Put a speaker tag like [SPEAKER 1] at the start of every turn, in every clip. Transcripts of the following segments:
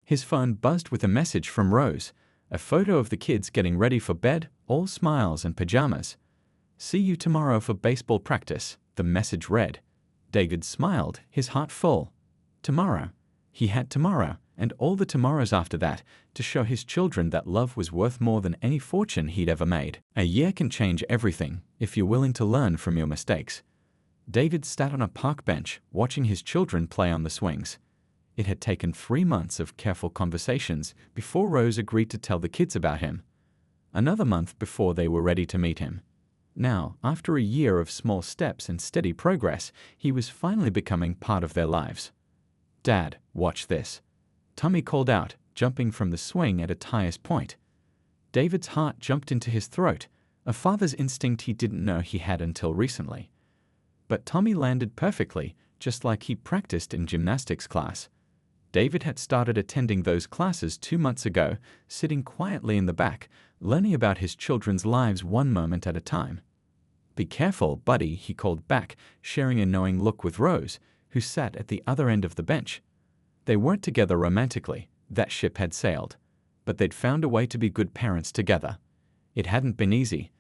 [SPEAKER 1] His phone buzzed with a message from Rose, a photo of the kids getting ready for bed, all smiles and pajamas. "See you tomorrow for baseball practice," the message read. David smiled, his heart full. Tomorrow. He had tomorrow, and all the tomorrows after that, to show his children that love was worth more than any fortune he'd ever made. A year can change everything, if you're willing to learn from your mistakes. David sat on a park bench, watching his children play on the swings. It had taken 3 months of careful conversations before Rose agreed to tell the kids about him. Another month before they were ready to meet him. Now, after a year of small steps and steady progress, he was finally becoming part of their lives. "Dad, watch this," Tommy called out, jumping from the swing at its highest point. David's heart jumped into his throat, a father's instinct he didn't know he had until recently. But Tommy landed perfectly, just like he practiced in gymnastics class. David had started attending those classes 2 months ago, sitting quietly in the back, learning about his children's lives one moment at a time. "Be careful, buddy," he called back, sharing a knowing look with Rose, who sat at the other end of the bench. They weren't together romantically, that ship had sailed, but they'd found a way to be good parents together. It hadn't been easy.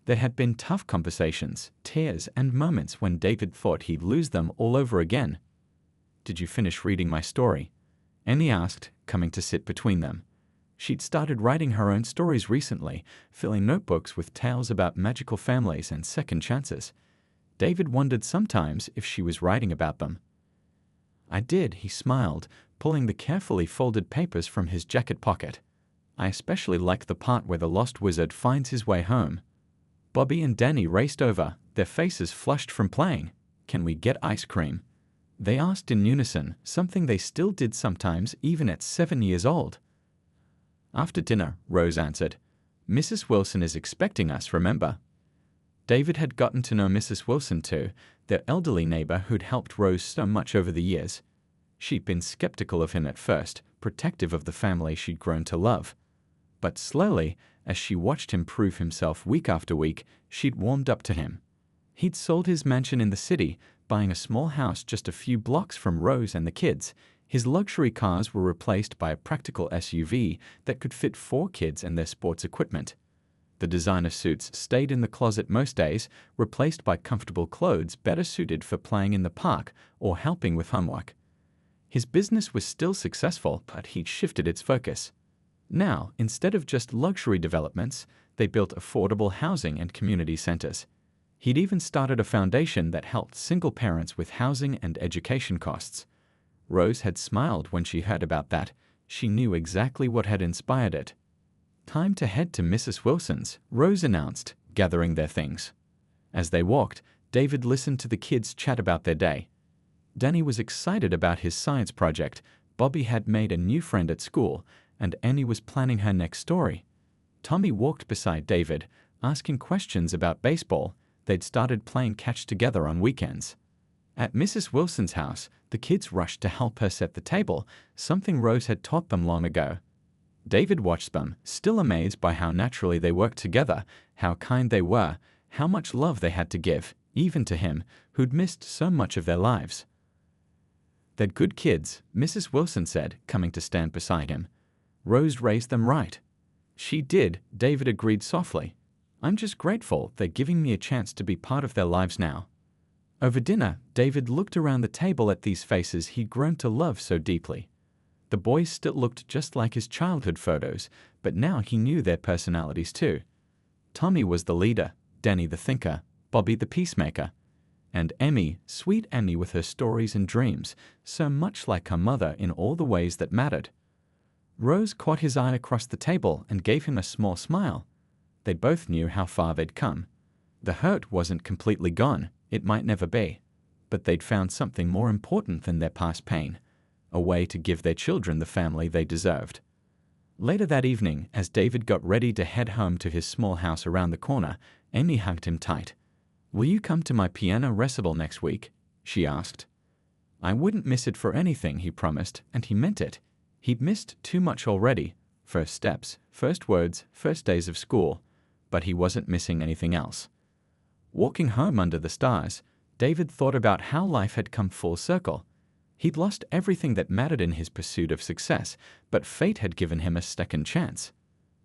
[SPEAKER 1] There had been tough conversations, tears, and moments when David thought he'd lose them all over again. "Did you finish reading my story?" Annie asked, coming to sit between them. She'd started writing her own stories recently, filling notebooks with tales about magical families and second chances. David wondered sometimes if she was writing about them. "I did," he smiled, pulling the carefully folded papers from his jacket pocket. "I especially like the part where the lost wizard finds his way home." Bobby and Danny raced over, their faces flushed from playing. "Can we get ice cream?" they asked in unison, something they still did sometimes even at 7 years old. "After dinner," Rose answered. "Mrs. Wilson is expecting us, remember?" David had gotten to know Mrs. Wilson too, their elderly neighbor who'd helped Rose so much over the years. She'd been skeptical of him at first, protective of the family she'd grown to love. But slowly, as she watched him prove himself week after week, she'd warmed up to him. He'd sold his mansion in the city, buying a small house just a few blocks from Rose and the kids. His luxury cars were replaced by a practical SUV that could fit 4 kids and their sports equipment. The designer suits stayed in the closet most days, replaced by comfortable clothes better suited for playing in the park or helping with homework. His business was still successful, but he'd shifted its focus. Now, instead of just luxury developments, they built affordable housing and community centers. He'd even started a foundation that helped single parents with housing and education costs. Rose had smiled when she heard about that. She knew exactly what had inspired it. "Time to head to Mrs. Wilson's," Rose announced, gathering their things. As they walked, David listened to the kids chat about their day. Danny was excited about his science project, Bobby had made a new friend at school, and Annie was planning her next story. Tommy walked beside David, asking questions about baseball. They'd started playing catch together on weekends. At Mrs. Wilson's house, the kids rushed to help her set the table, something Rose had taught them long ago. David watched them, still amazed by how naturally they worked together, how kind they were, how much love they had to give, even to him, who'd missed so much of their lives. "They're good kids," Mrs. Wilson said, coming to stand beside him. "Rose raised them right." "She did," David agreed softly. "I'm just grateful they're giving me a chance to be part of their lives now." Over dinner, David looked around the table at these faces he'd grown to love so deeply. The boys still looked just like his childhood photos, but now he knew their personalities too. Tommy was the leader, Danny the thinker, Bobby the peacemaker, and Emmy, sweet Emmy with her stories and dreams, so much like her mother in all the ways that mattered. Rose caught his eye across the table and gave him a small smile. They both knew how far they'd come. The hurt wasn't completely gone, it might never be, but they'd found something more important than their past pain, a way to give their children the family they deserved. Later that evening, as David got ready to head home to his small house around the corner, Amy hugged him tight. "Will you come to my piano recital next week?" she asked. "I wouldn't miss it for anything," he promised, and he meant it. He'd missed too much already. First steps, first words, first days of school. But he wasn't missing anything else. Walking home under the stars, David thought about how life had come full circle. He'd lost everything that mattered in his pursuit of success, but fate had given him a second chance.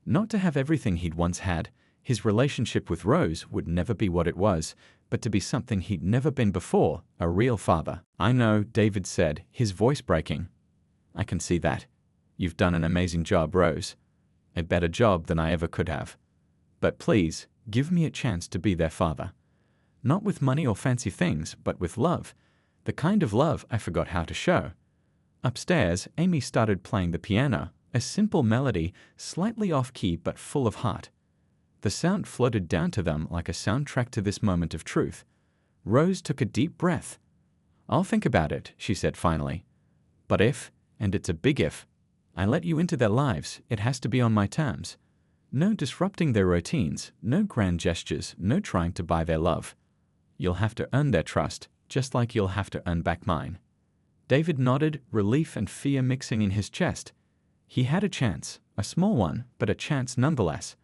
[SPEAKER 1] Not to have everything he'd once had, his relationship with Rose would never be what it was, but to be something he'd never been before, a real father. "I know," David said, his voice breaking. "I can see that. You've done an amazing job, Rose. A better job than I ever could have. But please, give me a chance to be their father. Not with money or fancy things, but with love. The kind of love I forgot how to show." Upstairs, Amy started playing the piano, a simple melody, slightly off-key but full of heart. The sound floated down to them like a soundtrack to this moment of truth. Rose took a deep breath. "I'll think about it," she said finally. "But if, and it's a big if, I let you into their lives, it has to be on my terms. No disrupting their routines, no grand gestures, no trying to buy their love. You'll have to earn their trust, just like you'll have to earn back mine." David nodded, relief and fear mixing in his chest. He had a chance, a small one, but a chance nonetheless.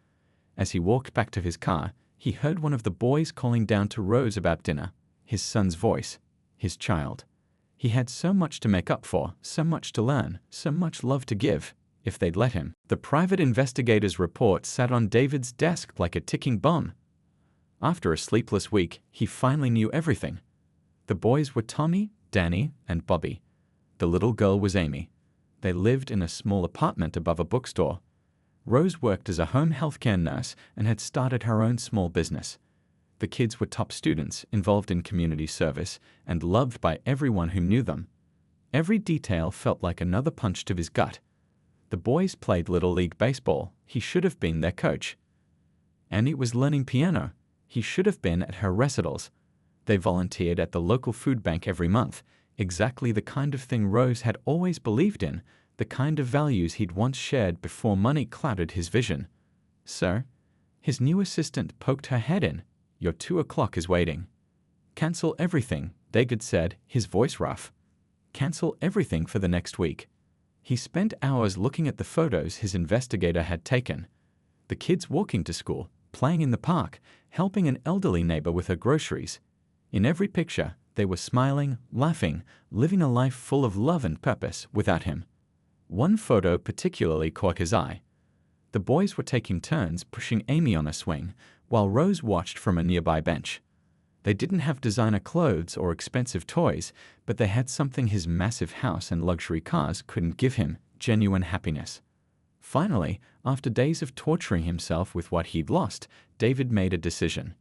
[SPEAKER 1] As he walked back to his car, he heard one of the boys calling down to Rose about dinner, his son's voice, his child. He had so much to make up for, so much to learn, so much love to give, if they'd let him. The private investigator's report sat on David's desk like a ticking bomb. After a sleepless week, he finally knew everything. The boys were Tommy, Danny, and Bobby. The little girl was Amy. They lived in a small apartment above a bookstore. Rose worked as a home healthcare nurse and had started her own small business. The kids were top students, involved in community service, and loved by everyone who knew them. Every detail felt like another punch to his gut. The boys played Little League baseball. He should have been their coach. Annie was learning piano. He should have been at her recitals. They volunteered at the local food bank every month, exactly the kind of thing Rose had always believed in, the kind of values he'd once shared before money clouded his vision. "Sir?" His new assistant poked her head in. "Your 2 o'clock is waiting." "Cancel everything," David said, his voice rough. "Cancel everything for the next week." He spent hours looking at the photos his investigator had taken. The kids walking to school, playing in the park, helping an elderly neighbor with her groceries. In every picture, they were smiling, laughing, living a life full of love and purpose without him. One photo particularly caught his eye. The boys were taking turns pushing Amy on a swing, while Rose watched from a nearby bench. They didn't have designer clothes or expensive toys, but they had something his massive house and luxury cars couldn't give him: genuine happiness. Finally, after days of torturing himself with what he'd lost, David made a decision.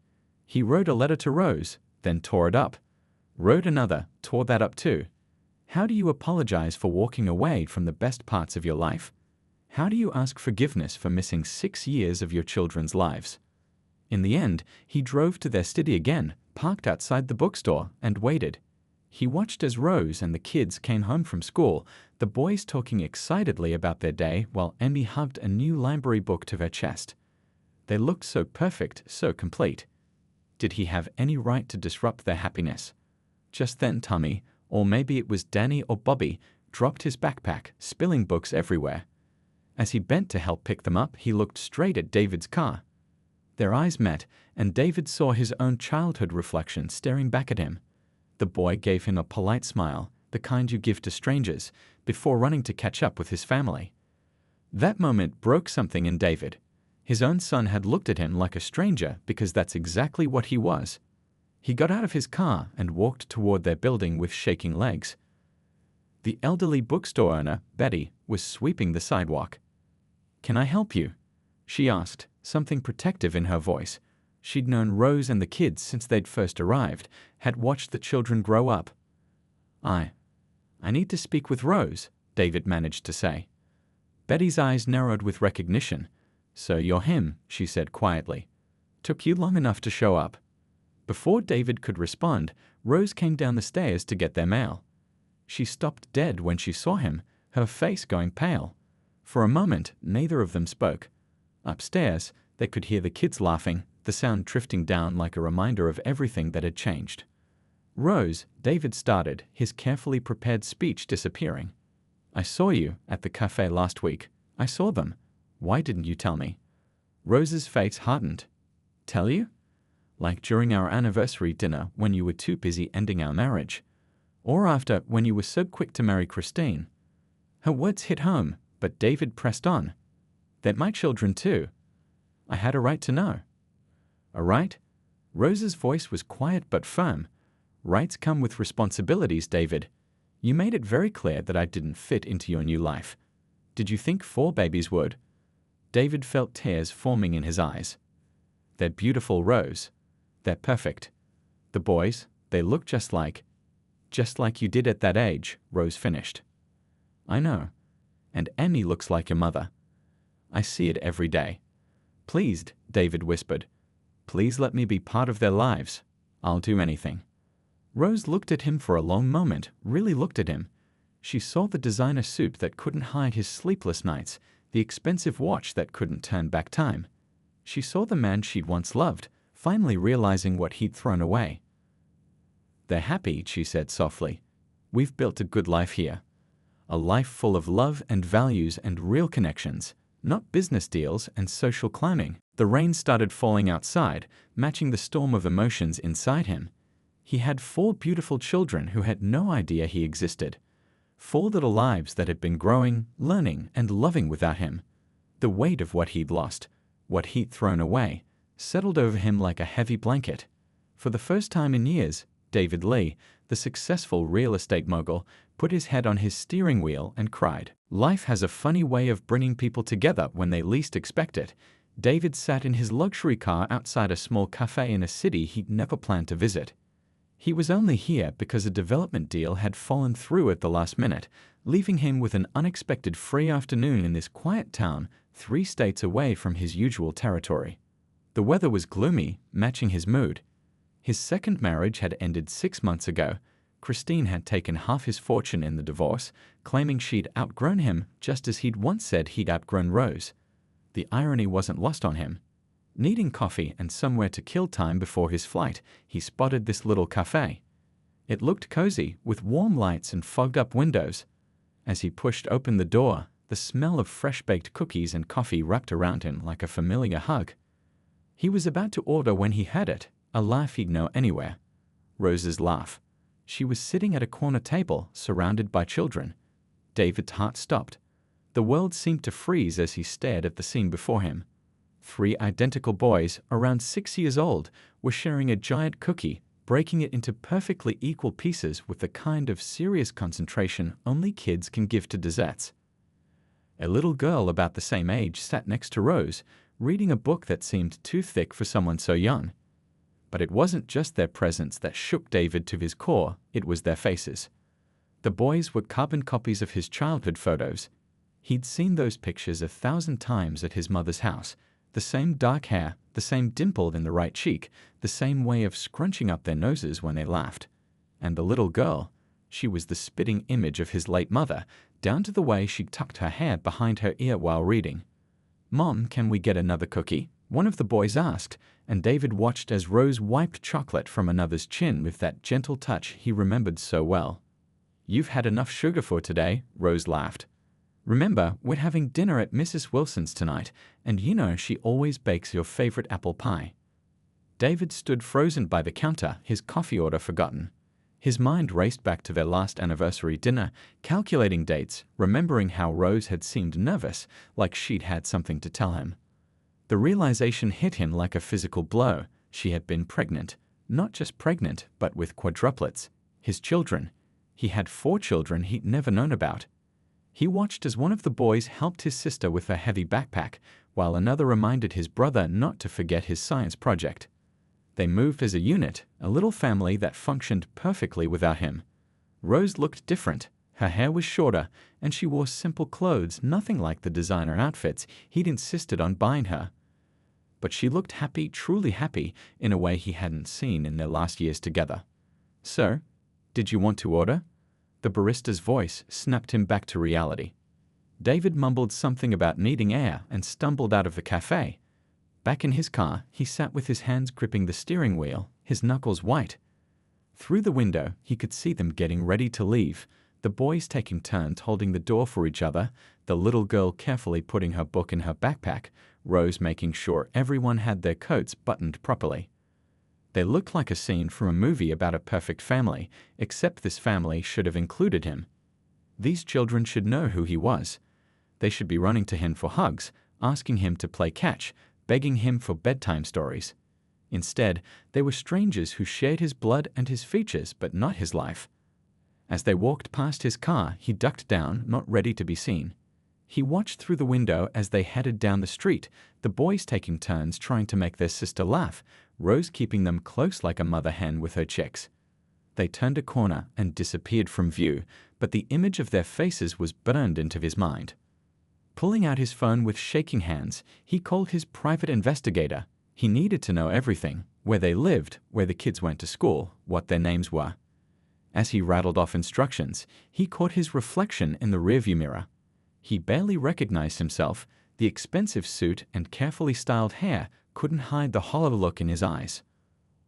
[SPEAKER 1] He wrote a letter to Rose, then tore it up. Wrote another, tore that up too. How do you apologize for walking away from the best parts of your life? How do you ask forgiveness for missing 6 years of your children's lives? In the end, he drove to their city again, parked outside the bookstore, and waited. He watched as Rose and the kids came home from school, the boys talking excitedly about their day while Amy hugged a new library book to her chest. They looked so perfect, so complete. Did he have any right to disrupt their happiness? Just then Tommy, or maybe it was Danny or Bobby, dropped his backpack, spilling books everywhere. As he bent to help pick them up, he looked straight at David's car. Their eyes met, and David saw his own childhood reflection staring back at him. The boy gave him a polite smile, the kind you give to strangers, before running to catch up with his family. That moment broke something in David. His own son had looked at him like a stranger because that's exactly what he was. He got out of his car and walked toward their building with shaking legs. The elderly bookstore owner, Betty, was sweeping the sidewalk. "Can I help you?" she asked, something protective in her voice. She'd known Rose and the kids since they'd first arrived, had watched the children grow up. I need to speak with Rose," David managed to say. Betty's eyes narrowed with recognition. "So you're him," she said quietly. "Took you long enough to show up." Before David could respond, Rose came down the stairs to get their mail. She stopped dead when she saw him, her face going pale. For a moment, neither of them spoke. Upstairs, they could hear the kids laughing, the sound drifting down like a reminder of everything that had changed. "Rose," David started, his carefully prepared speech disappearing. "I saw you at the cafe last week. I saw them. Why didn't you tell me?" Rose's face hardened. "Tell you? Like during our anniversary dinner when you were too busy ending our marriage. Or after when you were so quick to marry Christine. Her words hit home, but David pressed on. They're my children too. I had a right to know. A right? Rose's voice was quiet but firm. Rights come with responsibilities, David. You made it very clear that I didn't fit into your new life. Did you think 4 babies would? David felt tears forming in his eyes. They're beautiful, Rose. They're perfect. The boys, they look just like you did at that age, Rose finished. I know. And Emmy looks like your mother. I see it every day. Pleased, David whispered. Please let me be part of their lives. I'll do anything. Rose looked at him for a long moment, really looked at him. She saw the designer suit that couldn't hide his sleepless nights, the expensive watch that couldn't turn back time. She saw the man she'd once loved, finally realizing what he'd thrown away. They're happy, she said softly. We've built a good life here. A life full of love and values and real connections, not business deals and social clowning. The rain started falling outside, matching the storm of emotions inside him. He had 4 beautiful children who had no idea he existed. 4 little lives that had been growing, learning, and loving without him. The weight of what he'd lost, what he'd thrown away, settled over him like a heavy blanket. For the first time in years, David Lee, the successful real estate mogul, put his head on his steering wheel and cried. Life has a funny way of bringing people together when they least expect it. David sat in his luxury car outside a small cafe in a city he'd never planned to visit. He was only here because a development deal had fallen through at the last minute, leaving him with an unexpected free afternoon in this quiet town 3 states away from his usual territory. The weather was gloomy, matching his mood. His second marriage had ended 6 months ago. Christine had taken half his fortune in the divorce, claiming she'd outgrown him just as he'd once said he'd outgrown Rose. The irony wasn't lost on him. Needing coffee and somewhere to kill time before his flight, he spotted this little cafe. It looked cozy, with warm lights and fogged-up windows. As he pushed open the door, the smell of fresh-baked cookies and coffee wrapped around him like a familiar hug. He was about to order when he heard it, a laugh he'd know anywhere. Rose's laugh. She was sitting at a corner table, surrounded by children. David's heart stopped. The world seemed to freeze as he stared at the scene before him. 3 identical boys, around 6 years old, were sharing a giant cookie, breaking it into perfectly equal pieces with the kind of serious concentration only kids can give to desserts. A little girl about the same age sat next to Rose, reading a book that seemed too thick for someone so young. But it wasn't just their presence that shook David to his core, it was their faces. The boys were carbon copies of his childhood photos. He'd seen those pictures 1,000 times at his mother's house. The same dark hair, the same dimple in the right cheek, the same way of scrunching up their noses when they laughed. And the little girl, she was the spitting image of his late mother, down to the way she tucked her hair behind her ear while reading. "Mom, can we get another cookie?" one of the boys asked, and David watched as Rose wiped chocolate from another's chin with that gentle touch he remembered so well. "You've had enough sugar for today," Rose laughed. "Remember, we're having dinner at Mrs. Wilson's tonight, and you know she always bakes your favorite apple pie." David stood frozen by the counter, his coffee order forgotten. His mind raced back to their last anniversary dinner, calculating dates, remembering how Rose had seemed nervous, like she'd had something to tell him. The realization hit him like a physical blow. She had been pregnant. Not just pregnant, but with quadruplets. His children. He had 4 children he'd never known about. He watched as one of the boys helped his sister with her heavy backpack, while another reminded his brother not to forget his science project. They moved as a unit, a little family that functioned perfectly without him. Rose looked different. Her hair was shorter, and she wore simple clothes, nothing like the designer outfits he'd insisted on buying her. But she looked happy, truly happy, in a way he hadn't seen in their last years together. "Sir, did you want to order?" The barista's voice snapped him back to reality. David mumbled something about needing air and stumbled out of the cafe. Back in his car, he sat with his hands gripping the steering wheel, his knuckles white. Through the window, he could see them getting ready to leave, the boys taking turns holding the door for each other, the little girl carefully putting her book in her backpack, Rose making sure everyone had their coats buttoned properly. They looked like a scene from a movie about a perfect family, except this family should have included him. These children should know who he was. They should be running to him for hugs, asking him to play catch, begging him for bedtime stories. Instead, they were strangers who shared his blood and his features, but not his life. As they walked past his car, he ducked down, not ready to be seen. He watched through the window as they headed down the street, the boys taking turns trying to make their sister laugh, Rose keeping them close like a mother hen with her chicks. They turned a corner and disappeared from view, but the image of their faces was burned into his mind. Pulling out his phone with shaking hands, he called his private investigator. He needed to know everything: where they lived, where the kids went to school, what their names were. As he rattled off instructions, he caught his reflection in the rearview mirror. He barely recognized himself. The expensive suit and carefully styled hair couldn't hide the hollow look in his eyes.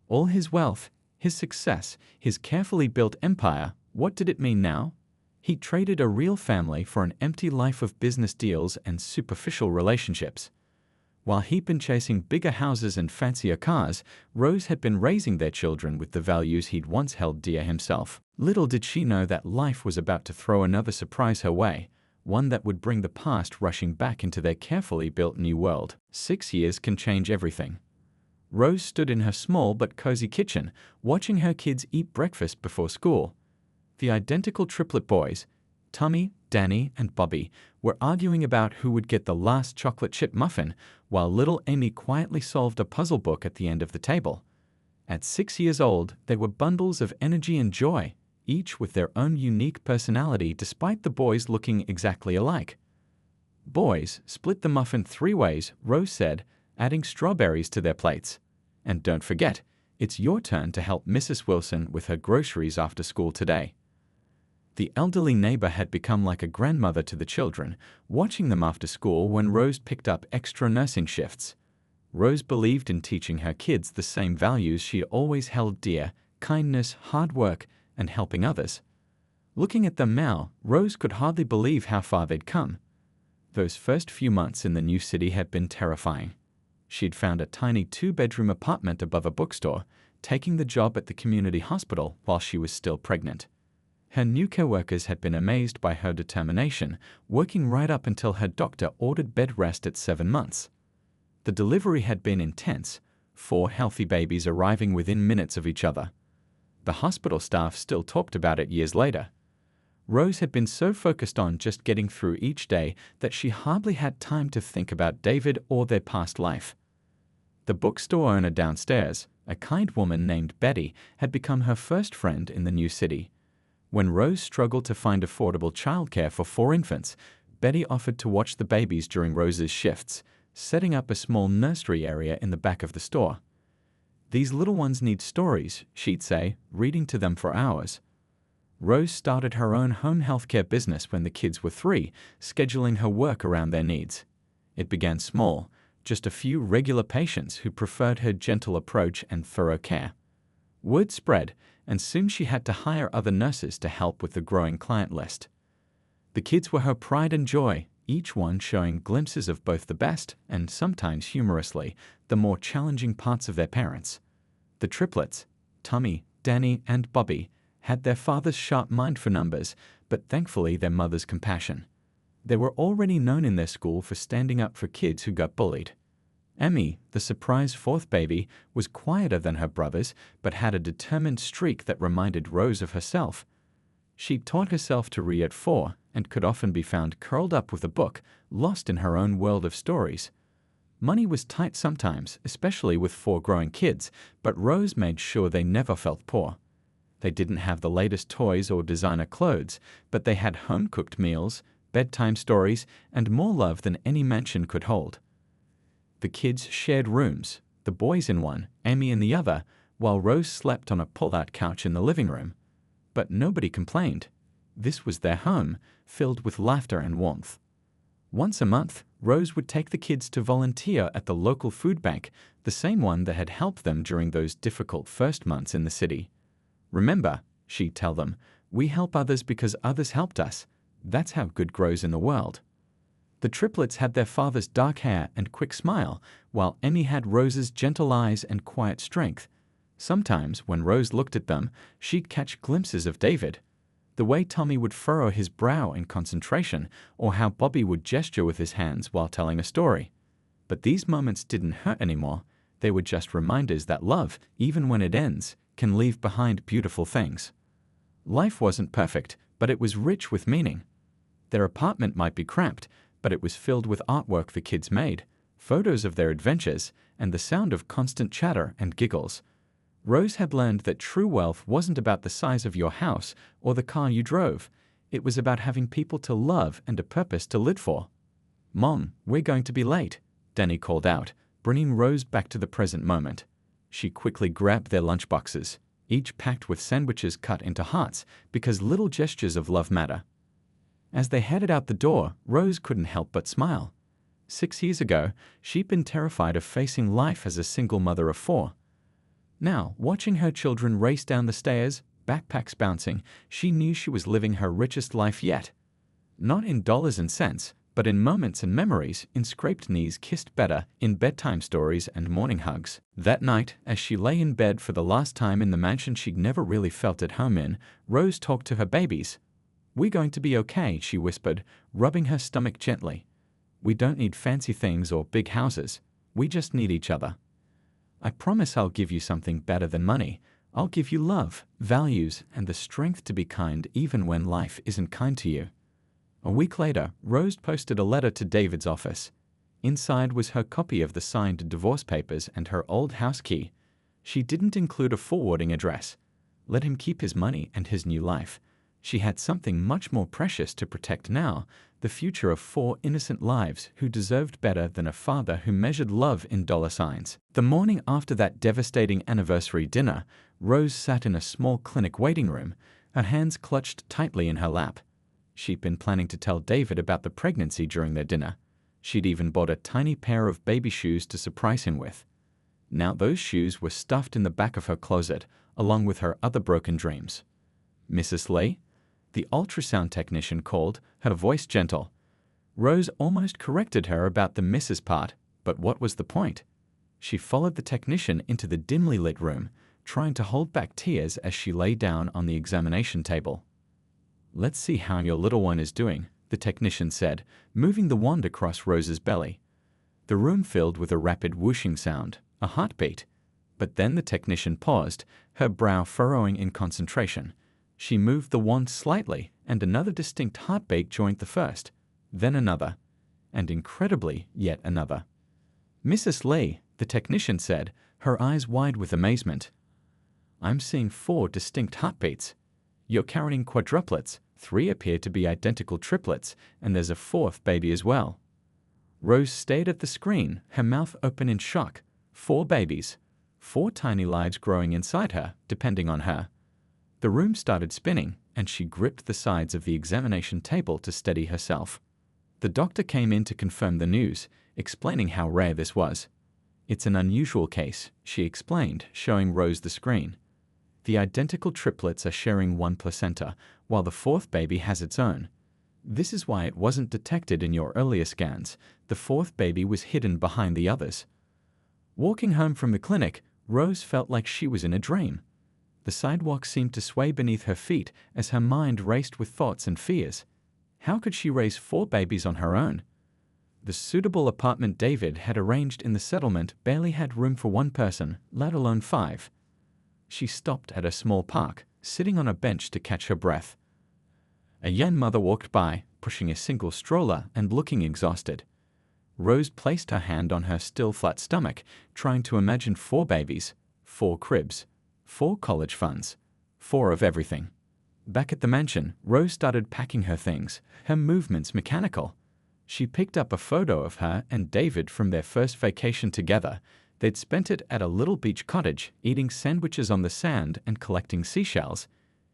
[SPEAKER 1] All his wealth, his success, his carefully built empire, what did it mean now? He traded a real family for an empty life of business deals and superficial relationships. While he'd been chasing bigger houses and fancier cars, Rose had been raising their children with the values he'd once held dear himself. Little did she know that life was about to throw another surprise her way, one that would bring the past rushing back into their carefully built new world. 6 years can change everything. Rose stood in her small but cozy kitchen, watching her kids eat breakfast before school. The identical triplet boys, Tommy, Danny, and Bobby, were arguing about who would get the last chocolate chip muffin, while little Amy quietly solved a puzzle book at the end of the table. At 6 years old, they were bundles of energy and joy, each with their own unique personality despite the boys looking exactly alike. "Boys, split the muffin 3 ways," Rose said, adding strawberries to their plates. "And don't forget, it's your turn to help Mrs. Wilson with her groceries after school today." The elderly neighbor had become like a grandmother to the children, watching them after school when Rose picked up extra nursing shifts. Rose believed in teaching her kids the same values she always held dear: kindness, hard work, and helping others. Looking at them now, Rose could hardly believe how far they'd come. Those first few months in the new city had been terrifying. She'd found a tiny 2-bedroom apartment above a bookstore, taking the job at the community hospital while she was still pregnant. Her new coworkers had been amazed by her determination, working right up until her doctor ordered bed rest at 7 months. The delivery had been intense, 4 healthy babies arriving within minutes of each other. The hospital staff still talked about it years later. Rose had been so focused on just getting through each day that she hardly had time to think about David or their past life. The bookstore owner downstairs, a kind woman named Betty, had become her first friend in the new city. When Rose struggled to find affordable childcare for 4 infants, Betty offered to watch the babies during Rose's shifts, setting up a small nursery area in the back of the store. "These little ones need stories," she'd say, reading to them for hours. Rose started her own home healthcare business when the kids were 3, scheduling her work around their needs. It began small, just a few regular patients who preferred her gentle approach and thorough care. Word spread, and soon she had to hire other nurses to help with the growing client list. The kids were her pride and joy, each one showing glimpses of both the best and, sometimes humorously, the more challenging parts of their parents. The triplets, Tommy, Danny, and Bobby, had their father's sharp mind for numbers, but thankfully their mother's compassion. They were already known in their school for standing up for kids who got bullied. Emmy, the surprise 4th baby, was quieter than her brothers, but had a determined streak that reminded Rose of herself. She taught herself to read at 4 and could often be found curled up with a book, lost in her own world of stories. Money was tight sometimes, especially with 4 growing kids, but Rose made sure they never felt poor. They didn't have the latest toys or designer clothes, but they had home-cooked meals, bedtime stories, and more love than any mansion could hold. The kids shared rooms, the boys in one, Amy in the other, while Rose slept on a pull-out couch in the living room. But nobody complained. This was their home, filled with laughter and warmth. Once a month, Rose would take the kids to volunteer at the local food bank, the same one that had helped them during those difficult first months in the city. "Remember," she'd tell them, "we help others because others helped us. That's how good grows in the world." The triplets had their father's dark hair and quick smile, while Emmy had Rose's gentle eyes and quiet strength. Sometimes, when Rose looked at them, she'd catch glimpses of David. The way Tommy would furrow his brow in concentration, or how Bobby would gesture with his hands while telling a story. But these moments didn't hurt anymore. They were just reminders that love, even when it ends, can leave behind beautiful things. Life wasn't perfect, but it was rich with meaning. Their apartment might be cramped, but it was filled with artwork the kids made, photos of their adventures, and the sound of constant chatter and giggles. Rose had learned that true wealth wasn't about the size of your house or the car you drove. It was about having people to love and a purpose to live for. "Mom, we're going to be late," Danny called out, bringing Rose back to the present moment. She quickly grabbed their lunchboxes, each packed with sandwiches cut into hearts because little gestures of love matter. As they headed out the door, Rose couldn't help but smile. 6 years ago, she'd been terrified of facing life as a single mother of 4. Now, watching her children race down the stairs, backpacks bouncing, she knew she was living her richest life yet. Not in dollars and cents, but in moments and memories, in scraped knees kissed better, in bedtime stories and morning hugs. That night, as she lay in bed for the last time in the mansion she'd never really felt at home in, Rose talked to her babies. "We're going to be okay," she whispered, rubbing her stomach gently. "We don't need fancy things or big houses. We just need each other. I promise I'll give you something better than money. I'll give you love, values, and the strength to be kind even when life isn't kind to you." A week later, Rose posted a letter to David's office. Inside was her copy of the signed divorce papers and her old house key. She didn't include a forwarding address. Let him keep his money and his new life. She had something much more precious to protect now, the future of 4 innocent lives who deserved better than a father who measured love in dollar signs. The morning after that devastating anniversary dinner, Rose sat in a small clinic waiting room, her hands clutched tightly in her lap. She'd been planning to tell David about the pregnancy during their dinner. She'd even bought a tiny pair of baby shoes to surprise him with. Now those shoes were stuffed in the back of her closet, along with her other broken dreams. "Mrs. Lee?" The ultrasound technician called, her voice gentle. Rose almost corrected her about the Mrs. part, but what was the point? She followed the technician into the dimly lit room, trying to hold back tears as she lay down on the examination table. "Let's see how your little one is doing," the technician said, moving the wand across Rose's belly. The room filled with a rapid whooshing sound, a heartbeat. But then the technician paused, her brow furrowing in concentration. She moved the wand slightly, and another distinct heartbeat joined the first, then another, and incredibly, yet another. "Mrs. Lee," the technician said, her eyes wide with amazement. "I'm seeing 4 distinct heartbeats. You're carrying quadruplets, 3 appear to be identical triplets, and there's a 4th baby as well." Rose stared at the screen, her mouth open in shock. 4 babies. 4 tiny lives growing inside her, depending on her. The room started spinning, and she gripped the sides of the examination table to steady herself. The doctor came in to confirm the news, explaining how rare this was. "It's an unusual case," she explained, showing Rose the screen. "The identical triplets are sharing one placenta, while the 4th baby has its own. This is why it wasn't detected in your earlier scans. The 4th baby was hidden behind the others." Walking home from the clinic, Rose felt like she was in a dream. The sidewalk seemed to sway beneath her feet as her mind raced with thoughts and fears. How could she raise 4 babies on her own? The suitable apartment David had arranged in the settlement barely had room for 1 person, let alone 5. She stopped at a small park, sitting on a bench to catch her breath. A young mother walked by, pushing a single stroller and looking exhausted. Rose placed her hand on her still flat stomach, trying to imagine 4 babies, 4 cribs, 4 college funds, 4 of everything. Back at the mansion, Rose started packing her things, her movements mechanical. She picked up a photo of her and David from their first vacation together. They'd spent it at a little beach cottage, eating sandwiches on the sand and collecting seashells.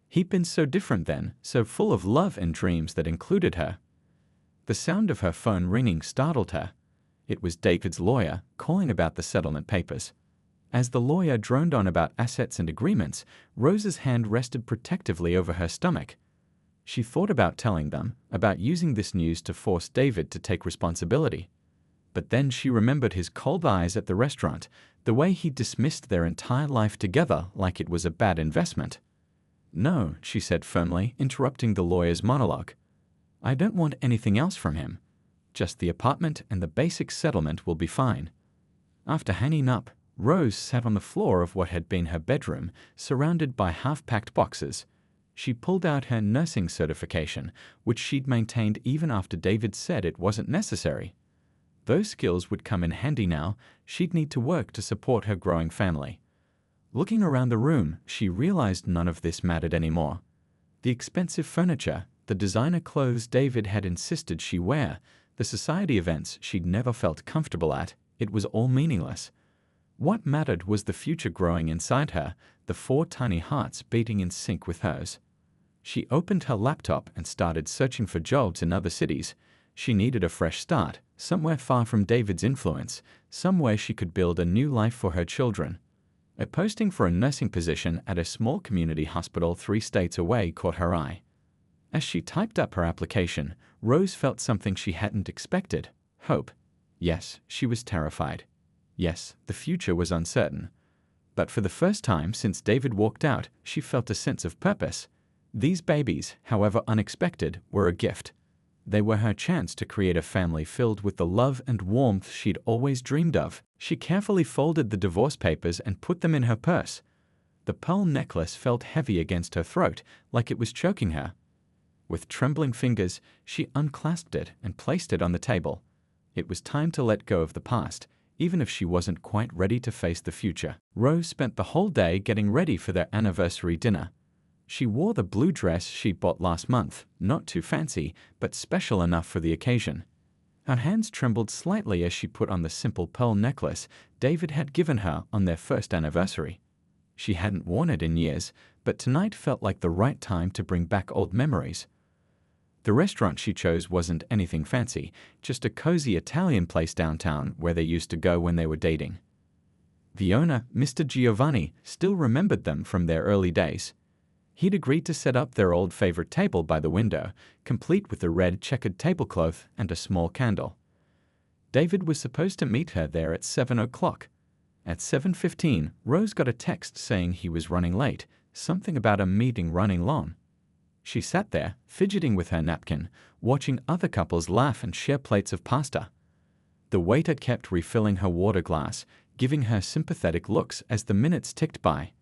[SPEAKER 1] He'd been so different then, so full of love and dreams that included her. The sound of her phone ringing startled her. It was David's lawyer, calling about the settlement papers. As the lawyer droned on about assets and agreements, Rose's hand rested protectively over her stomach. She thought about telling them, about using this news to force David to take responsibility. But then she remembered his cold eyes at the restaurant, the way he dismissed their entire life together like it was a bad investment. "No," she said firmly, interrupting the lawyer's monologue. "I don't want anything else from him. Just the apartment and the basic settlement will be fine." After hanging up, Rose sat on the floor of what had been her bedroom, surrounded by half-packed boxes. She pulled out her nursing certification, which she'd maintained even after David said it wasn't necessary. Those skills would come in handy now. She'd need to work to support her growing family. Looking around the room, she realized none of this mattered anymore. The expensive furniture, the designer clothes David had insisted she wear, the society events she'd never felt comfortable at, it was all meaningless. What mattered was the future growing inside her, the 4 tiny hearts beating in sync with hers. She opened her laptop and started searching for jobs in other cities. She needed a fresh start, somewhere far from David's influence, somewhere she could build a new life for her children. A posting for a nursing position at a small community hospital 3 states away caught her eye. As she typed up her application, Rose felt something she hadn't expected: hope. Yes, she was terrified. Yes, the future was uncertain. But for the first time since David walked out, she felt a sense of purpose. These babies, however unexpected, were a gift. They were her chance to create a family filled with the love and warmth she'd always dreamed of. She carefully folded the divorce papers and put them in her purse. The pearl necklace felt heavy against her throat, like it was choking her. With trembling fingers, she unclasped it and placed it on the table. It was time to let go of the past, even if she wasn't quite ready to face the future. Rose spent the whole day getting ready for their anniversary dinner. She wore the blue dress she bought last month, not too fancy, but special enough for the occasion. Her hands trembled slightly as she put on the simple pearl necklace David had given her on their first anniversary. She hadn't worn it in years, but tonight felt like the right time to bring back old memories. The restaurant she chose wasn't anything fancy, just a cozy Italian place downtown where they used to go when they were dating. The owner, Mr. Giovanni, still remembered them from their early days. He'd agreed to set up their old favorite table by the window, complete with a red checkered tablecloth and a small candle. David was supposed to meet her there at 7 o'clock. At 7:15, Rose got a text saying he was running late, something about a meeting running long. She sat there, fidgeting with her napkin, watching other couples laugh and share plates of pasta. The waiter kept refilling her water glass, giving her sympathetic looks as the minutes ticked by.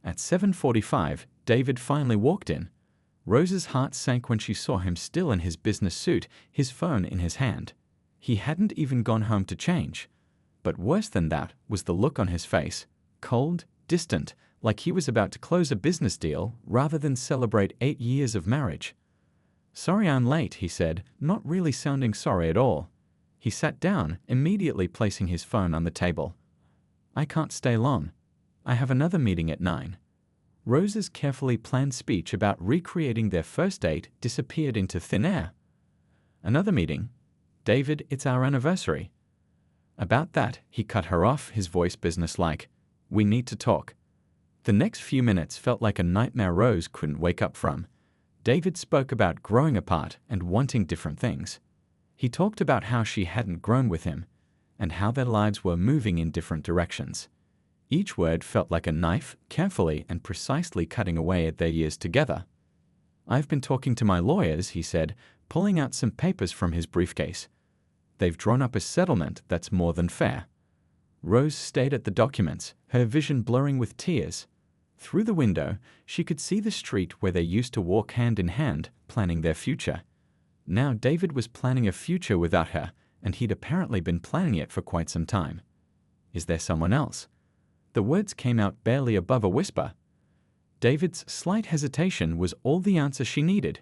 [SPEAKER 1] At 7:45, David finally walked in. Rose's heart sank when she saw him still in his business suit, his phone in his hand. He hadn't even gone home to change. But worse than that was the look on his face, cold, distant, like he was about to close a business deal rather than celebrate 8 years of marriage. "Sorry I'm late," he said, not really sounding sorry at all. He sat down, immediately placing his phone on the table. "I can't stay long. I have another meeting at 9. Rose's carefully planned speech about recreating their first date disappeared into thin air. "Another meeting? David, it's our anniversary." About that, he cut her off, his voice businesslike. "We need to talk." The next few minutes felt like a nightmare Rose couldn't wake up from. David spoke about growing apart and wanting different things. He talked about how she hadn't grown with him, and how their lives were moving in different directions. Each word felt like a knife, carefully and precisely cutting away at their years together. "I've been talking to my lawyers," he said, pulling out some papers from his briefcase. "They've drawn up a settlement that's more than fair." Rose stared at the documents, her vision blurring with tears. Through the window, she could see the street where they used to walk hand in hand, planning their future. Now David was planning a future without her, and he'd apparently been planning it for quite some time. Is there someone else? The words came out barely above a whisper. David's slight hesitation was all the answer she needed.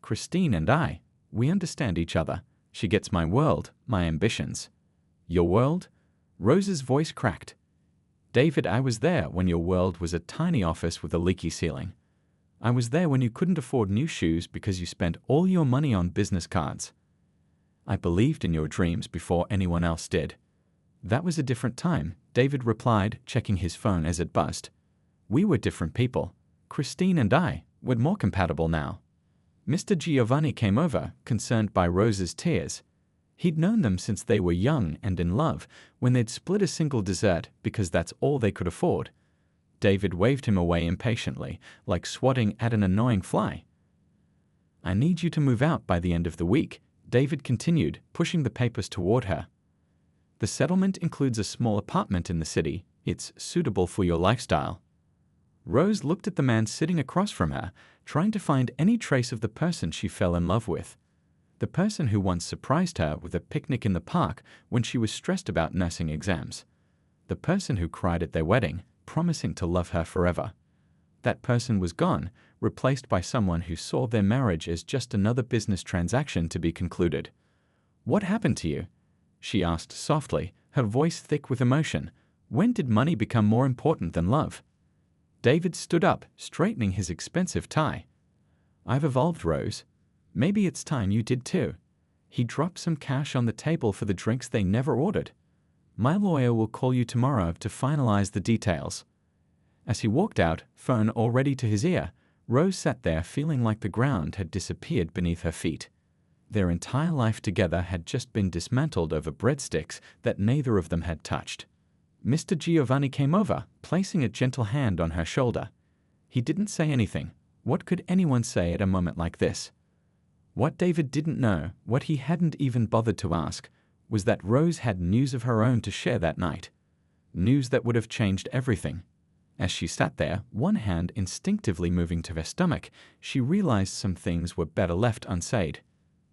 [SPEAKER 1] "Christine and I, we understand each other. She gets my world, my ambitions." "Your world?" Rose's voice cracked. "David, I was there when your world was a tiny office with a leaky ceiling. I was there when you couldn't afford new shoes because you spent all your money on business cards. I believed in your dreams before anyone else did." "That was a different time," David replied, checking his phone as it buzzed. "We were different people. Christine and I, we're more compatible now." Mr. Giovanni came over, concerned by Rose's tears. He'd known them since they were young and in love, when they'd split a single dessert because that's all they could afford. David waved him away impatiently, like swatting at an annoying fly. "I need you to move out by the end of the week," David continued, pushing the papers toward her. "The settlement includes a small apartment in the city. It's suitable for your lifestyle." Rose looked at the man sitting across from her, trying to find any trace of the person she fell in love with. The person who once surprised her with a picnic in the park when she was stressed about nursing exams. The person who cried at their wedding, promising to love her forever. That person was gone, replaced by someone who saw their marriage as just another business transaction to be concluded. "What happened to you?" she asked softly, her voice thick with emotion. "When did money become more important than love?" David stood up, straightening his expensive tie. "I've evolved, Rose. Maybe it's time you did too." He dropped some cash on the table for the drinks they never ordered. "My lawyer will call you tomorrow to finalize the details." As he walked out, phone already to his ear, Rose sat there feeling like the ground had disappeared beneath her feet. Their entire life together had just been dismantled over breadsticks that neither of them had touched. Mr. Giovanni came over, placing a gentle hand on her shoulder. He didn't say anything. What could anyone say at a moment like this? What David didn't know, what he hadn't even bothered to ask, was that Rose had news of her own to share that night. News that would have changed everything. As she sat there, one hand instinctively moving to her stomach, she realized some things were better left unsaid.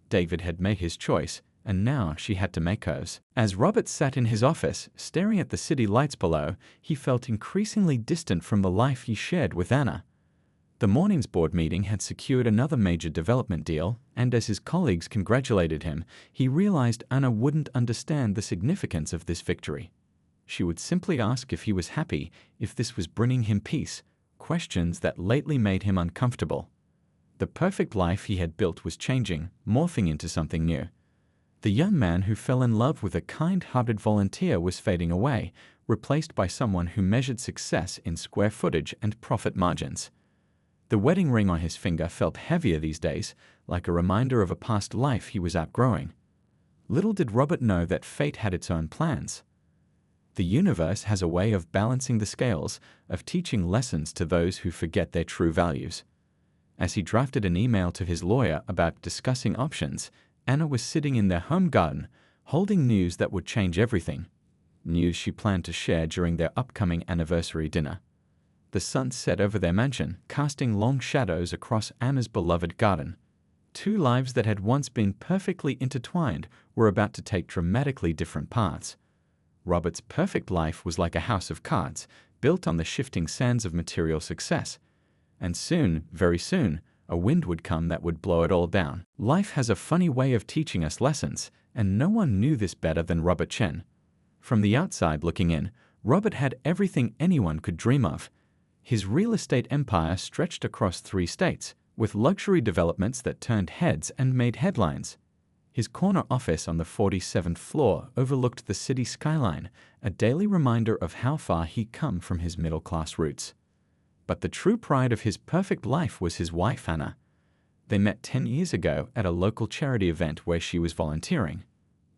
[SPEAKER 1] David had made his choice, and now she had to make hers. As Robert sat in his office, staring at the city lights below, he felt increasingly distant from the life he shared with Anna. The morning's board meeting had secured another major development deal, and as his colleagues congratulated him, he realized Anna wouldn't understand the significance of this victory. She would simply ask if he was happy, if this was bringing him peace, questions that lately made him uncomfortable. The perfect life he had built was changing, morphing into something new. The young man who fell in love with a kind-hearted volunteer was fading away, replaced by someone who measured success in square footage and profit margins. The wedding ring on his finger felt heavier these days, like a reminder of a past life he was outgrowing. Little did Robert know that fate had its own plans. The universe has a way of balancing the scales, of teaching lessons to those who forget their true values. As he drafted an email to his lawyer about discussing options, Anna was sitting in their home garden, holding news that would change everything. News she planned to share during their upcoming anniversary dinner. The sun set over their mansion, casting long shadows across Anna's beloved garden. Two lives that had once been perfectly intertwined were about to take dramatically different paths. Robert's perfect life was like a house of cards, built on the shifting sands of material success. And soon, very soon, a wind would come that would blow it all down. Life has a funny way of teaching us lessons, and no one knew this better than Robert Chen. From the outside looking in, Robert had everything anyone could dream of. His real estate empire stretched across 3 states, with luxury developments that turned heads and made headlines. His corner office on the 47th floor overlooked the city skyline, a daily reminder of how far he'd come from his middle-class roots. But the true pride of his perfect life was his wife, Anna. They met 10 years ago at a local charity event where she was volunteering.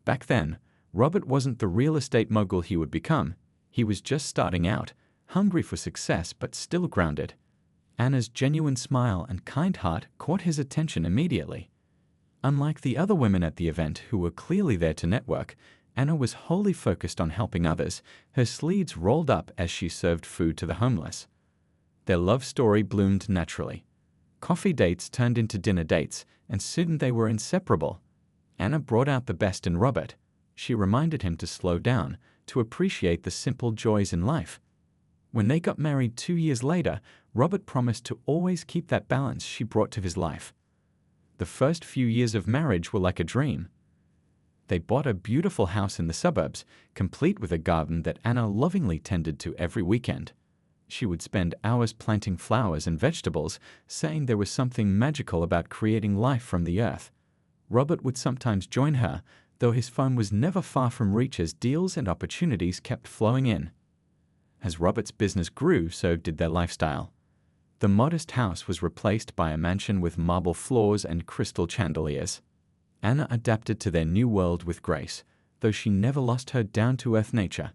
[SPEAKER 1] Back then, Robert wasn't the real estate mogul he would become. He was just starting out, hungry for success but still grounded. Anna's genuine smile and kind heart caught his attention immediately. Unlike the other women at the event who were clearly there to network, Anna was wholly focused on helping others, her sleeves rolled up as she served food to the homeless. Their love story bloomed naturally. Coffee dates turned into dinner dates, and soon they were inseparable. Anna brought out the best in Robert. She reminded him to slow down, to appreciate the simple joys in life. When they got married 2 years later, Robert promised to always keep that balance she brought to his life. The first few years of marriage were like a dream. They bought a beautiful house in the suburbs, complete with a garden that Anna lovingly tended to every weekend. She would spend hours planting flowers and vegetables, saying there was something magical about creating life from the earth. Robert would sometimes join her, though his phone was never far from reach as deals and opportunities kept flowing in. As Robert's business grew, so did their lifestyle. The modest house was replaced by a mansion with marble floors and crystal chandeliers. Anna adapted to their new world with grace, though she never lost her down-to-earth nature.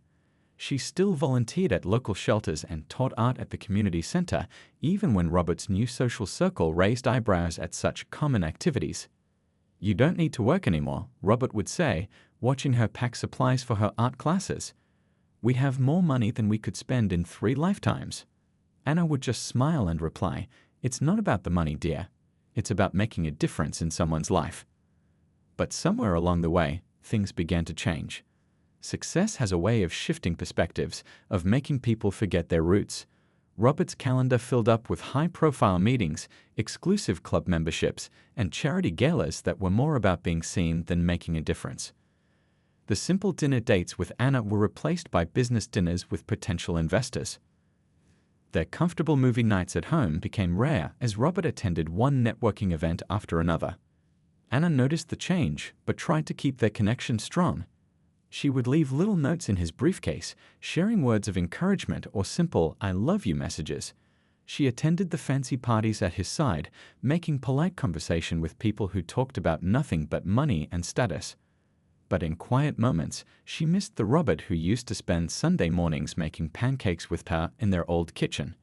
[SPEAKER 1] She still volunteered at local shelters and taught art at the community center, even when Robert's new social circle raised eyebrows at such common activities. "You don't need to work anymore," Robert would say, watching her pack supplies for her art classes. "We have more money than we could spend in 3 lifetimes." Anna would just smile and reply, "It's not about the money, dear. It's about making a difference in someone's life." But somewhere along the way, things began to change. Success has a way of shifting perspectives, of making people forget their roots. Robert's calendar filled up with high-profile meetings, exclusive club memberships, and charity galas that were more about being seen than making a difference. The simple dinner dates with Anna were replaced by business dinners with potential investors. Their comfortable movie nights at home became rare as Robert attended one networking event after another. Anna noticed the change, but tried to keep their connection strong. She would leave little notes in his briefcase, sharing words of encouragement or simple "I love you" messages. She attended the fancy parties at his side, making polite conversation with people who talked about nothing but money and status. But in quiet moments, she missed the Robert who used to spend Sunday mornings making pancakes with her in their old kitchen.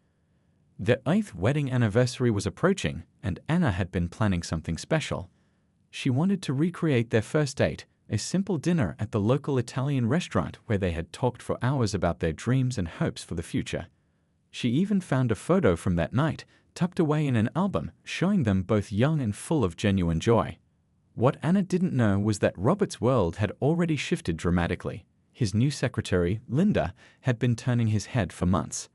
[SPEAKER 1] Their 8th wedding anniversary was approaching, and Anna had been planning something special. She wanted to recreate their first date, a simple dinner at the local Italian restaurant where they had talked for hours about their dreams and hopes for the future. She even found a photo from that night, tucked away in an album, showing them both young and full of genuine joy. What Anna didn't know was that Robert's world had already shifted dramatically. His new secretary, Linda, had been turning his head for months.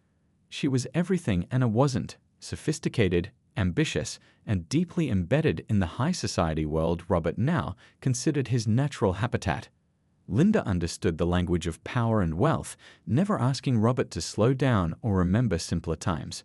[SPEAKER 1] She was everything Anna wasn't: sophisticated, ambitious, and deeply embedded in the high society world Robert now considered his natural habitat. Linda understood the language of power and wealth, never asking Robert to slow down or remember simpler times.